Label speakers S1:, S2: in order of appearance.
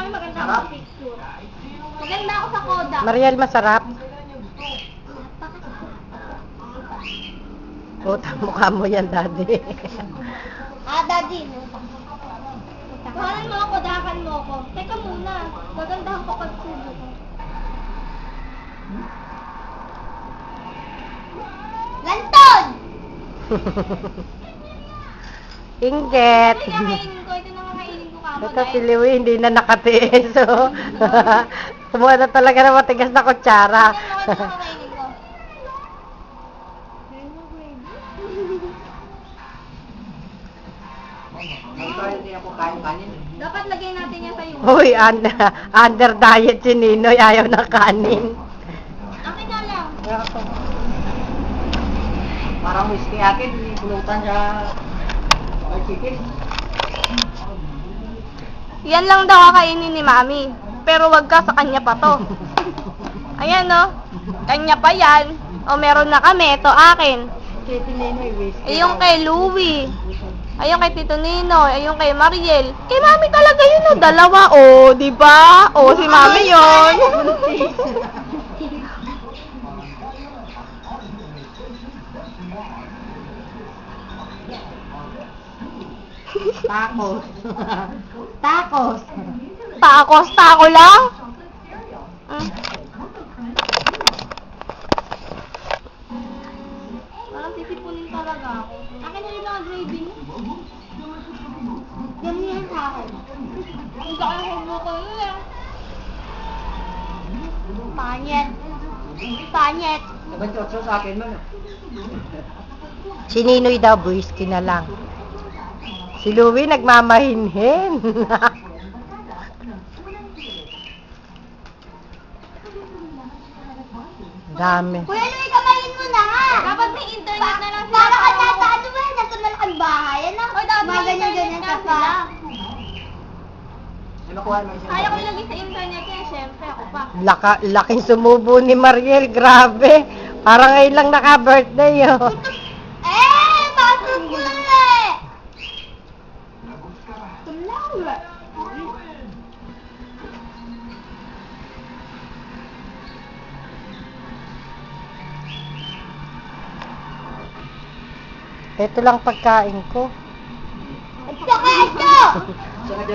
S1: Mami, maganda ako sa picture. Maganda ako sa Kodak.
S2: Mariel, masarap. Puta, mukha mo yan, daddy.
S1: Daddy. Kuhanan mo ako, dahakan mo ako. Teka muna, magandahan ko pagsubo ko. Lanton!
S2: Inget.
S1: Ito na kainin ko, ito na kakainin ko kamo.
S2: Ito si Louie, hindi na nakatiis. So, kumuha na talaga ng matigas na kutsara.
S1: Ito na kakainin ko. Dapat lagay natin yan sa yung...
S2: Uy, under diet si Ninoy, ayaw ng kanin.
S1: Akin na lang.
S3: Parang whiskey akin, pulutan sa chicken.
S1: Yan lang daw kakainin ni Mami. Pero wag ka, sa kanya pa to. Ayan no. Kanya pa yan. O meron na kami, ito akin. Yung kay Louie. Ayun kay Tito Nino, ayun kay Mariel. Kay Mami talaga yun, oh, dalawa, oh, di ba? Oh, si Mami yun.
S3: Tacos. Tacos.
S1: Tacos, taco lang? Parang titipunin talaga ako. Akin na rin mga gravy niya. Yan yan sa akin. Hindi ka kayo ko yun. Panyet. Panyet.
S3: Nabantotso sa akin mo, no?
S2: Si Ninoy daw, whiskey na lang. Si Louie nagmamahinhin. Dami.
S1: Kuya Louie, kamayin mo na nga! Dapat may internet na lang sila. Para ka nasa ano ba? Nasa malaking bahay. Ano? O dapat may ganyan-ganyan ka pa.
S3: Ay, makuha naman siya.
S1: Kaya ko ilagay sa internet yan, syempre. Ako pa.
S2: Laking sumubo ni Mariel, grabe. Parang ngayon lang naka-birthday, oh.
S1: Pasok ko na eh! Tumlaw.
S2: Ito lang pagkain ko.
S1: Ito ka ito!
S3: Siya nga